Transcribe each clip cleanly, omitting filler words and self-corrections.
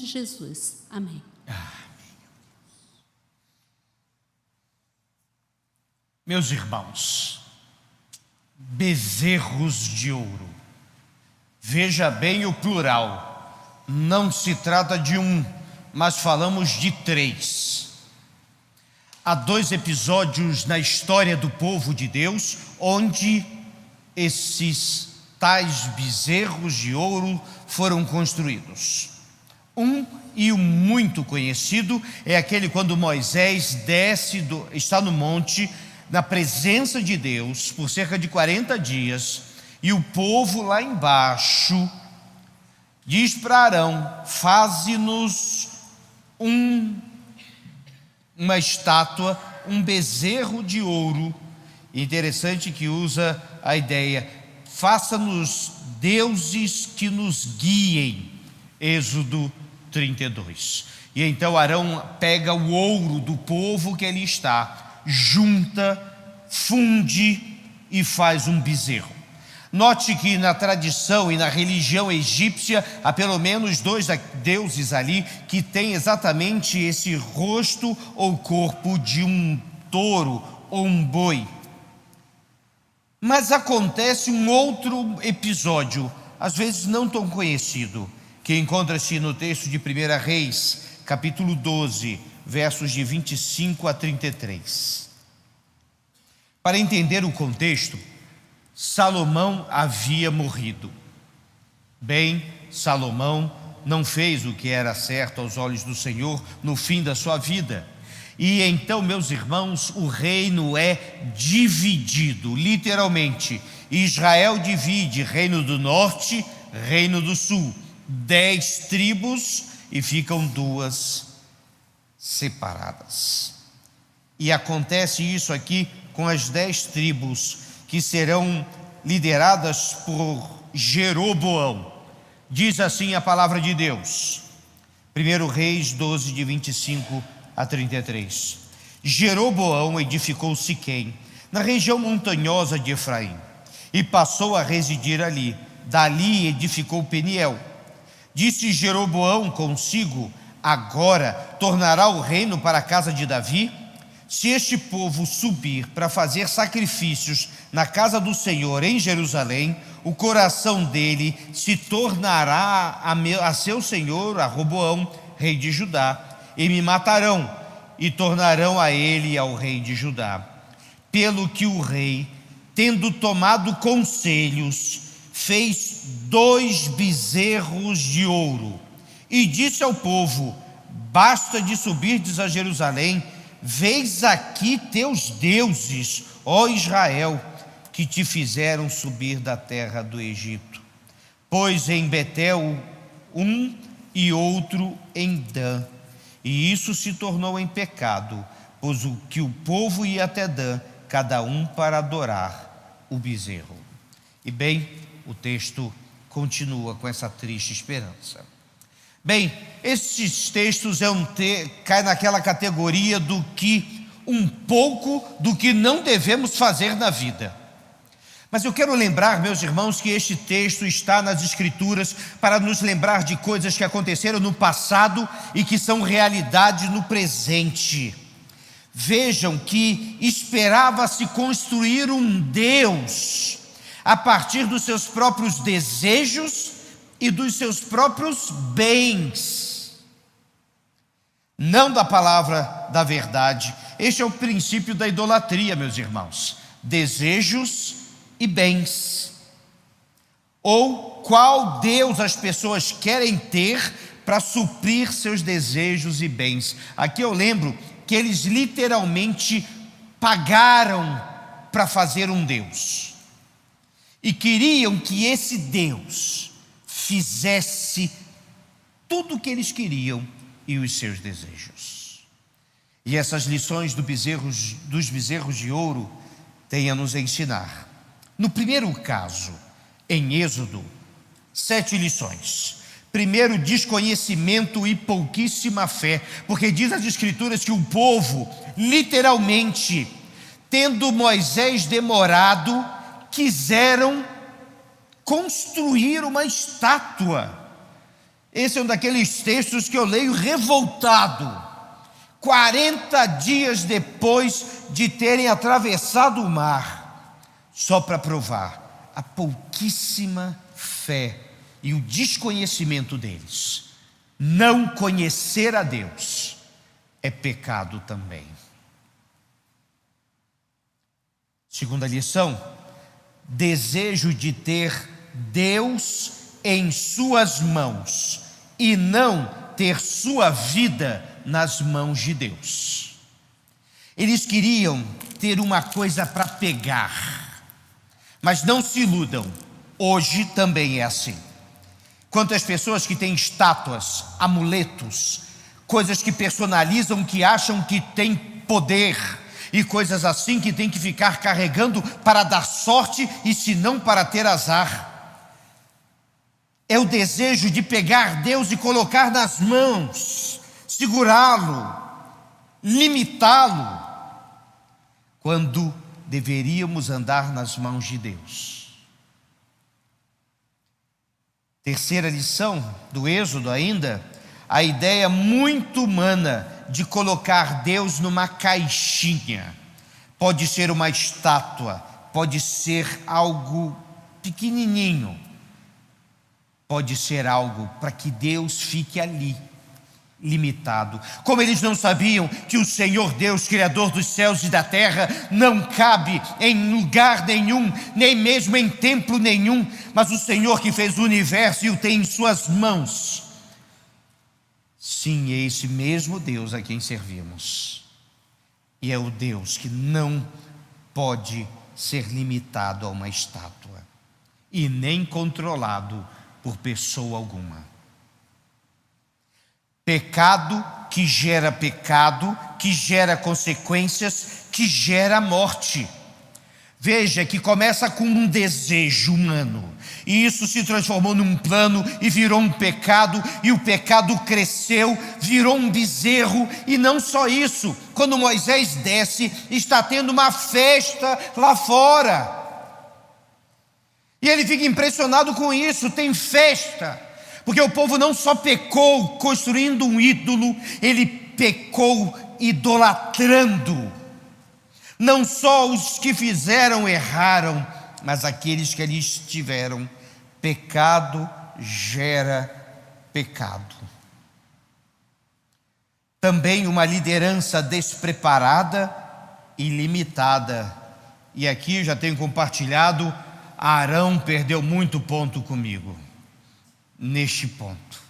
de Jesus. Amém. Meus irmãos, bezerros de ouro. Veja bem o plural. Não se trata de um, mas falamos de 3. Há 2 episódios na história do povo de Deus onde esses tais bezerros de ouro foram construídos. Um, e o muito conhecido, é aquele quando Moisés está no monte, na presença de Deus, por cerca de 40 dias, e o povo lá embaixo diz para Arão: faze-nos uma estátua, um bezerro de ouro. Interessante que usa a ideia: faça-nos deuses que nos guiem. Êxodo 32. E então Arão pega o ouro do povo que ali está, junta, funde e faz um bezerro. Note que na tradição e na religião egípcia há pelo menos 2 deuses ali que têm exatamente esse rosto ou corpo de um touro ou um boi. Mas acontece um outro episódio, às vezes não tão conhecido, que encontra-se no texto de 1 Reis, capítulo 12, versos de 25 a 33. Para entender o contexto, Salomão havia morrido. Bem, Salomão não fez o que era certo aos olhos do Senhor no fim da sua vida. E então, meus irmãos, o reino é dividido, literalmente. Israel divide reino do norte, reino do sul, 10 tribos, e ficam 2 separadas. E acontece isso aqui com as 10 tribos, que serão lideradas por Jeroboão. Diz assim a palavra de Deus, 1 Reis 12, de 25 a 33. Jeroboão edificou Siquém, na região montanhosa de Efraim, e passou a residir ali. Dali edificou Peniel. Disse Jeroboão consigo: agora tornará o reino para a casa de Davi? Se este povo subir para fazer sacrifícios na casa do Senhor em Jerusalém, o coração dele se tornará a seu senhor, a Roboão, rei de Judá, e me matarão, e tornarão a ele e ao rei de Judá. Pelo que o rei, tendo tomado conselhos, fez 2 bezerros de ouro, e disse ao povo: basta de subirdes a Jerusalém, vês aqui teus deuses, ó Israel, que te fizeram subir da terra do Egito. Pois em Betel um e outro em Dan, e isso se tornou em pecado, pois o que o povo ia até Dan, cada um para adorar o bezerro. E bem, o texto continua com essa triste esperança. Bem, esses textos caem naquela categoria do que um pouco do que não devemos fazer na vida. Mas eu quero lembrar, meus irmãos, que este texto está nas Escrituras para nos lembrar de coisas que aconteceram no passado e que são realidade no presente. Vejam que esperava-se construir um Deus a partir dos seus próprios desejos e dos seus próprios bens, não da palavra da verdade. Este é o princípio da idolatria, meus irmãos: desejos e bens. Ou qual Deus as pessoas querem ter para suprir seus desejos e bens. Aqui eu lembro que eles literalmente pagaram para fazer um Deus, e queriam que esse Deus fizesse tudo o que eles queriam e os seus desejos. E essas lições dos bezerros de ouro têm a nos ensinar. No primeiro caso, em Êxodo, 7 lições. Primeiro, desconhecimento e pouquíssima fé, porque diz as Escrituras que o povo, literalmente, tendo Moisés demorado, quiseram construir uma estátua. Esse é um daqueles textos que eu leio revoltado. 40 dias depois de terem atravessado o mar, só para provar a pouquíssima fé e o desconhecimento deles. Não conhecer a Deus é pecado também. Segunda lição: desejo de ter Deus em suas mãos e não ter sua vida nas mãos de Deus. Eles queriam ter uma coisa para pegar, mas não se iludam, hoje também é assim. Quantas pessoas que têm estátuas, amuletos, coisas que personalizam, que acham que têm poder, e coisas assim que tem que ficar carregando para dar sorte e se não para ter azar. É o desejo de pegar Deus e colocar nas mãos, segurá-lo, limitá-lo, quando deveríamos andar nas mãos de Deus. Terceira lição do Êxodo ainda, a ideia muito humana de colocar Deus numa caixinha. Pode ser uma estátua, pode ser algo pequenininho, pode ser algo para que Deus fique ali, limitado. Como eles não sabiam que o Senhor Deus, Criador dos céus e da terra, não cabe em lugar nenhum, nem mesmo em templo nenhum, mas o Senhor que fez o universo e o tem em suas mãos. Sim, é esse mesmo Deus a quem servimos. E é o Deus que não pode ser limitado a uma estátua e nem controlado por pessoa alguma. Pecado que gera pecado, que gera consequências, que gera morte. Veja que começa com um desejo humano, e isso se transformou num plano e virou um pecado, e o pecado cresceu, virou um bezerro. E não só isso, quando Moisés desce, está tendo uma festa lá fora, e ele fica impressionado com isso. Tem festa, porque o povo não só pecou construindo um ídolo, ele pecou idolatrando. Não só os que fizeram erraram, mas aqueles que ali estiveram. Pecado gera pecado. Também uma liderança despreparada e limitada. E aqui eu já tenho compartilhado, Arão perdeu muito ponto comigo, neste ponto.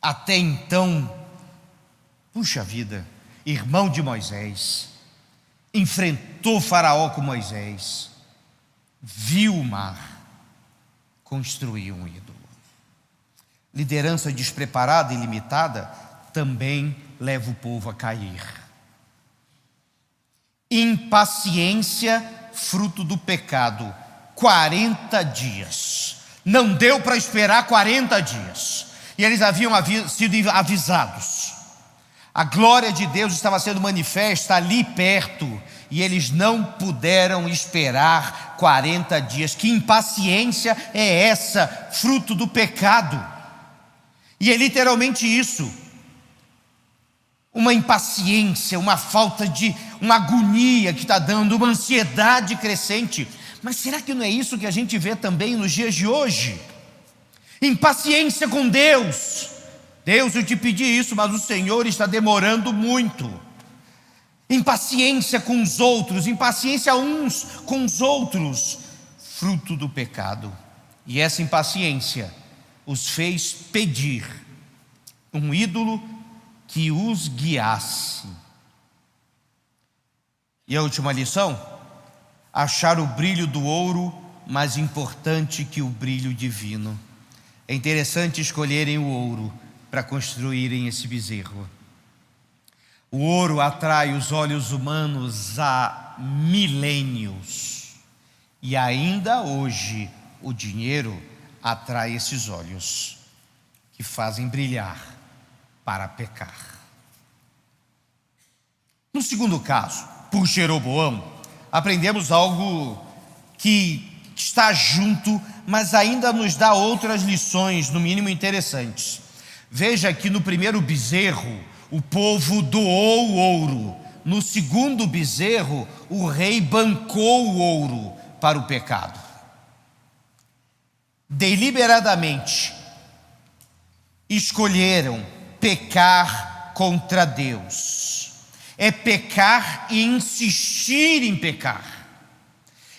Até então, puxa vida, irmão de Moisés, enfrentou Faraó com Moisés, viu o mar, construiu um ídolo. Liderança despreparada e limitada também leva o povo a cair. Impaciência, fruto do pecado. 40 dias. Não deu para esperar 40 dias. E eles haviam sido avisados. A glória de Deus estava sendo manifesta ali perto, e eles não puderam esperar 40 dias. Que impaciência é essa, fruto do pecado? E é literalmente isso, uma impaciência, uma falta de, uma agonia que está dando, uma ansiedade crescente. Mas será que não é isso que a gente vê também nos dias de hoje? Impaciência com Deus. Deus, eu te pedi isso, mas o Senhor está demorando muito. Impaciência com os outros, impaciência uns com os outros, fruto do pecado. E essa impaciência os fez pedir um ídolo que os guiasse. E a última lição: achar o brilho do ouro mais importante que o brilho divino. É interessante escolherem o ouro para construírem esse bezerro. O ouro atrai os olhos humanos há milênios, e ainda hoje o dinheiro atrai esses olhos que fazem brilhar para pecar. No segundo caso, por Jeroboão, aprendemos algo que está junto, mas ainda nos dá outras lições, no mínimo interessantes. Veja que no primeiro bezerro o povo doou o ouro. No segundo bezerro, o rei bancou o ouro para o pecado. Deliberadamente escolheram pecar contra Deus. É pecar e insistir em pecar.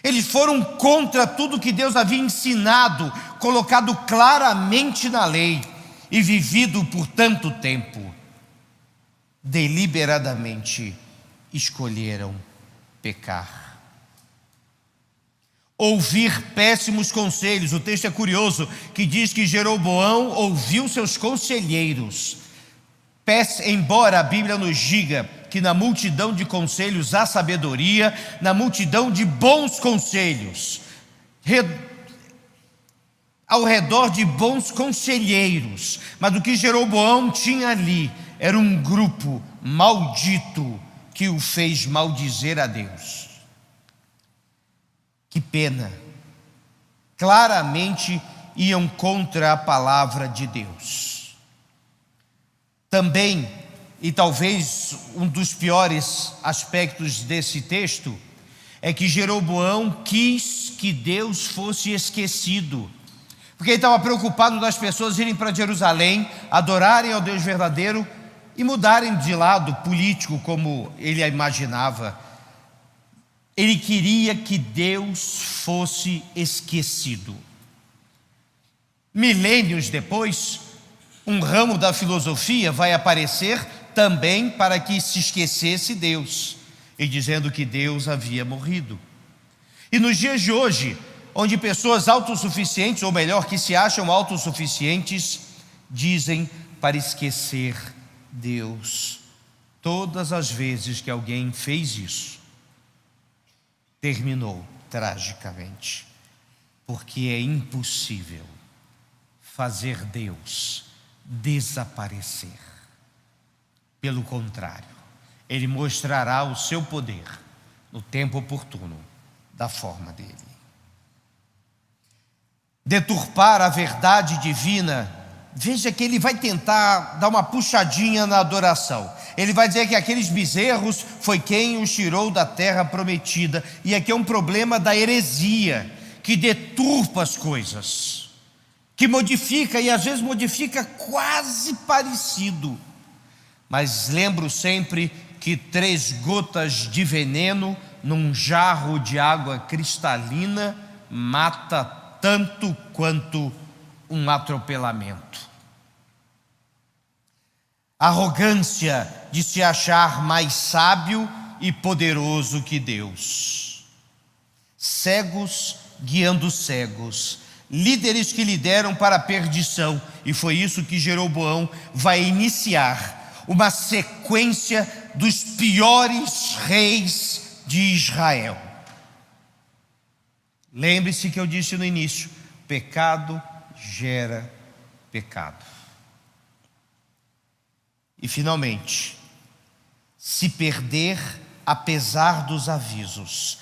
Eles foram contra tudo que Deus havia ensinado, colocado claramente na lei e vivido por tanto tempo. Deliberadamente escolheram pecar. Ouvir péssimos conselhos. O texto é curioso, que diz que Jeroboão ouviu seus conselheiros. Embora a Bíblia nos diga que na multidão de conselhos há sabedoria, na multidão de bons conselhos, ao redor de bons conselheiros, mas o que Jeroboão tinha ali era um grupo maldito que o fez maldizer a Deus. Que pena! Claramente iam contra a palavra de Deus. Também, e talvez um dos piores aspectos desse texto, é que Jeroboão quis que Deus fosse esquecido, porque ele estava preocupado das pessoas irem para Jerusalém, adorarem ao Deus verdadeiro e mudarem de lado político como ele imaginava. Ele queria que Deus fosse esquecido. Milênios depois, um ramo da filosofia vai aparecer também para que se esquecesse Deus, e dizendo que Deus havia morrido. E nos dias de hoje, onde pessoas autossuficientes, ou melhor, que se acham autossuficientes, dizem para esquecer Deus. Todas as vezes que alguém fez isso, terminou tragicamente, porque é impossível fazer Deus desaparecer. Pelo contrário, Ele mostrará o seu poder no tempo oportuno, da forma dele. Deturpar a verdade divina. Veja que ele vai tentar dar uma puxadinha na adoração. Ele vai dizer que aqueles bezerros foi quem os tirou da terra prometida. E aqui é um problema da heresia, que deturpa as coisas, que modifica, e às vezes modifica quase parecido. Mas lembro sempre que 3 gotas de veneno num jarro de água cristalina mata tanto quanto um atropelamento. Arrogância de se achar mais sábio e poderoso que Deus. Cegos guiando cegos. Líderes que lideram para a perdição. E foi isso que Jeroboão vai iniciar. Uma sequência dos piores reis de Israel. Lembre-se que eu disse no início: pecado gera pecado. E finalmente, se perder apesar dos avisos.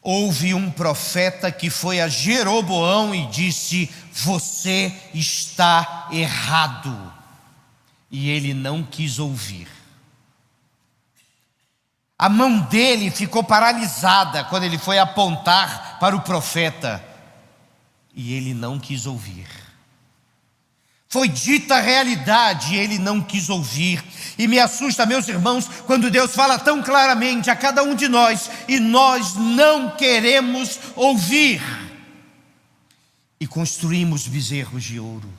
Houve um profeta que foi a Jeroboão e disse: você está errado. E ele não quis ouvir. A mão dele ficou paralisada quando ele foi apontar para o profeta, e ele não quis ouvir. Foi dita a realidade e ele não quis ouvir. E me assusta, meus irmãos, quando Deus fala tão claramente a cada um de nós e nós não queremos ouvir. E construímos bezerros de ouro,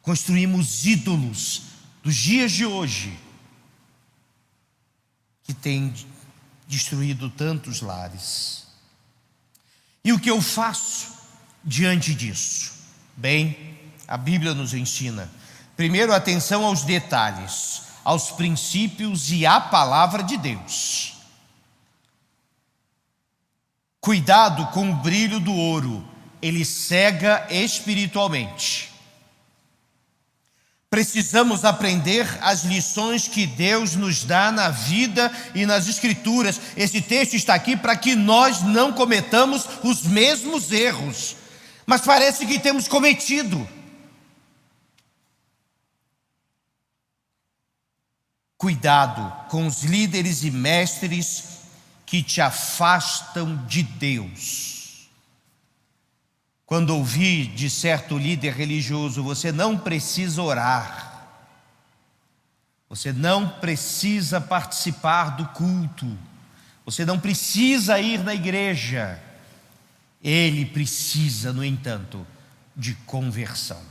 construímos ídolos dos dias de hoje, que tem destruído tantos lares. E o que eu faço diante disso? Bem, a Bíblia nos ensina, primeiro, atenção aos detalhes, aos princípios e à palavra de Deus. Cuidado com o brilho do ouro, ele cega espiritualmente. Precisamos aprender as lições que Deus nos dá na vida e nas Escrituras. Esse texto está aqui para que nós não cometamos os mesmos erros, mas parece que temos cometido. Cuidado com os líderes e mestres que te afastam de Deus. Quando ouvi de certo líder religioso: você não precisa orar, você não precisa participar do culto, você não precisa ir na igreja. Ele precisa, no entanto, de conversão.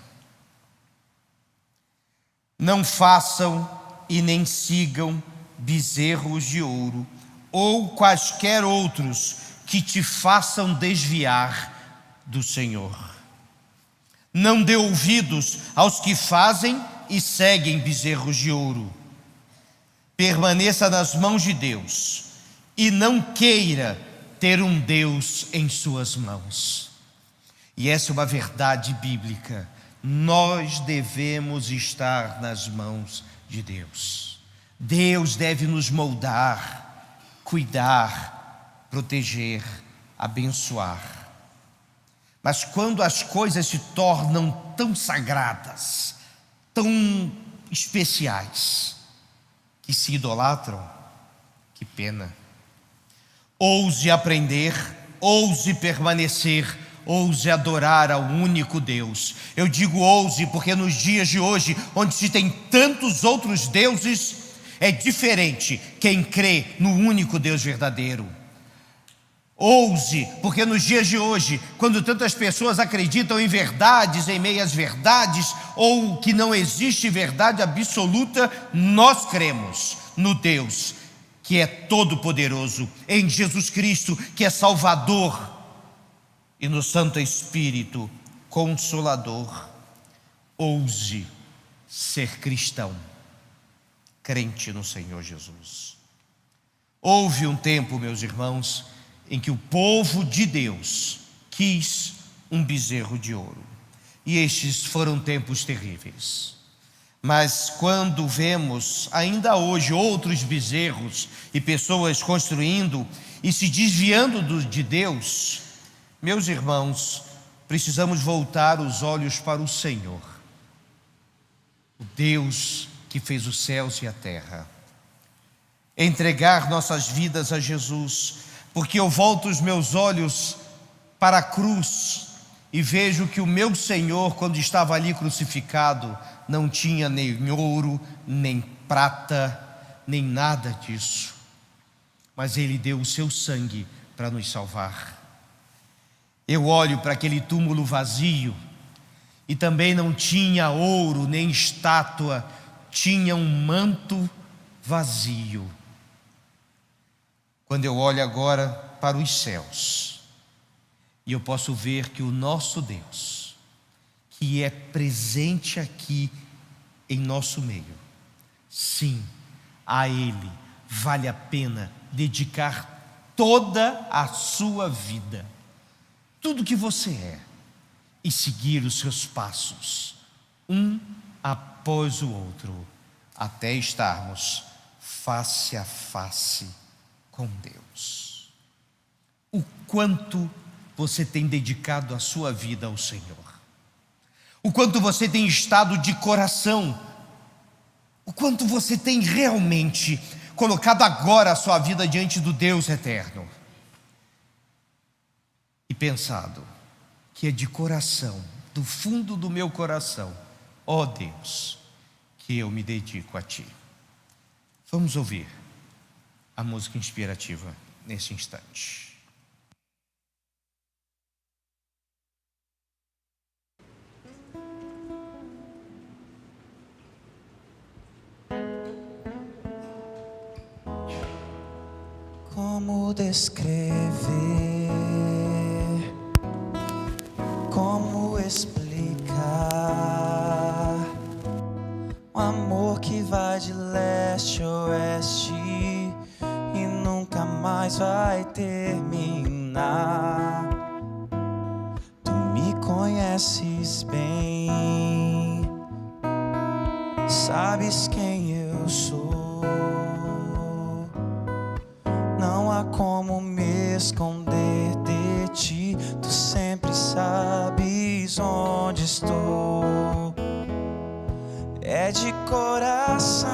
Não façam e nem sigam bezerros de ouro ou quaisquer outros que te façam desviar do Senhor. Não dê ouvidos aos que fazem e seguem bezerros de ouro. Permaneça nas mãos de Deus e não queira ter um Deus em suas mãos. E essa é uma verdade bíblica. Nós devemos estar nas mãos de Deus. Deus deve nos moldar, cuidar, proteger, abençoar. Mas quando as coisas se tornam tão sagradas, tão especiais, que se idolatram, que pena. Ouse aprender, ouse permanecer, ouse adorar ao único Deus. Eu digo ouse porque nos dias de hoje, onde se tem tantos outros deuses, é diferente quem crê no único Deus verdadeiro. Ouse, porque nos dias de hoje, quando tantas pessoas acreditam em verdades, em meias verdades, ou que não existe verdade absoluta, nós cremos no Deus que é todo-poderoso, em Jesus Cristo, que é Salvador, e no Santo Espírito, Consolador. Ouse ser cristão, crente no Senhor Jesus. Houve um tempo, meus irmãos, em que o povo de Deus quis um bezerro de ouro, e estes foram tempos terríveis. Mas quando vemos ainda hoje outros bezerros e pessoas construindo e se desviando de Deus, meus irmãos, precisamos voltar os olhos para o Senhor, o Deus que fez os céus e a terra. Entregar nossas vidas a Jesus, porque eu volto os meus olhos para a cruz e vejo que o meu Senhor, quando estava ali crucificado, não tinha nem ouro, nem prata, nem nada disso, mas Ele deu o seu sangue para nos salvar. Eu olho para aquele túmulo vazio e também não tinha ouro nem estátua, tinha um manto vazio. Quando eu olho agora para os céus, e eu posso ver que o nosso Deus, que é presente aqui em nosso meio, sim, a Ele vale a pena dedicar toda a sua vida, tudo que você é, e seguir os seus passos, um após o outro, até estarmos face a face com Deus. O quanto você tem dedicado a sua vida ao Senhor, o quanto você tem estado de coração, o quanto você tem realmente colocado agora a sua vida diante do Deus eterno e pensado que é de coração, do fundo do meu coração, ó Deus, que eu me dedico a Ti. Vamos ouvir a música inspirativa nesse instante. Como descrever, como explicar um amor que vai de leste a oeste e nunca mais vai terminar. Tu me conheces bem, sabes quem eu sou. Não há como me esconder de Ti, Tu sempre sabes onde estou. É de coração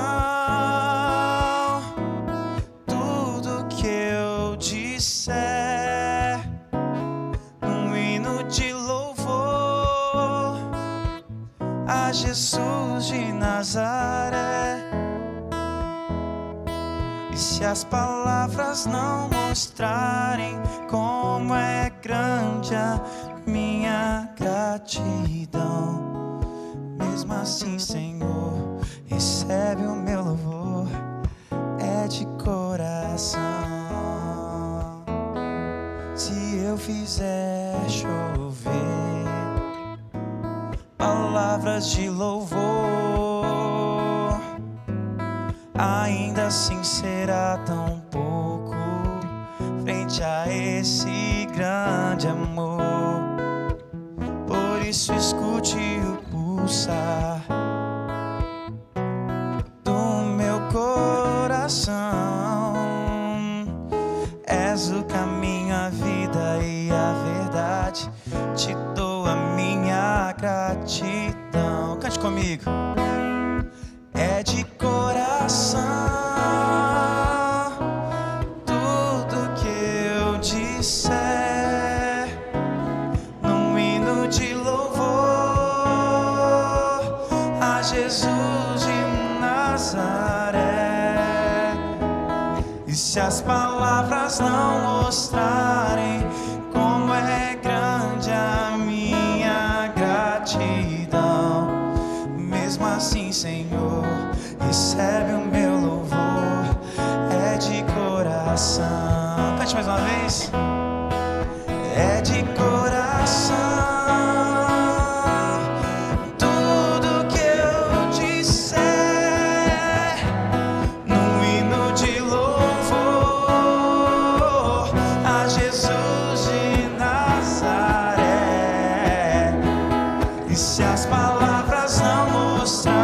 Nazaré. E se as palavras não mostrarem como é grande a minha gratidão, mesmo assim, Senhor, recebe o meu louvor, é de coração. Se eu fizer chover palavras de louvor, ainda assim será tão pouco frente a esse grande amor. Por isso escute o pulsar do meu coração. És o caminho, a vida e a verdade. Te dou a minha gratidão. Cante comigo. É de coração tudo que eu disser, num hino de louvor a Jesus de Nazaré. E se as palavras não mostrarem como é grande a minha gratidão, mesmo assim, Senhor, recebe o meu louvor, é de coração. Cante mais uma vez. É de coração tudo que eu disser, num hino de louvor a Jesus de Nazaré. E se as palavras não mostrarem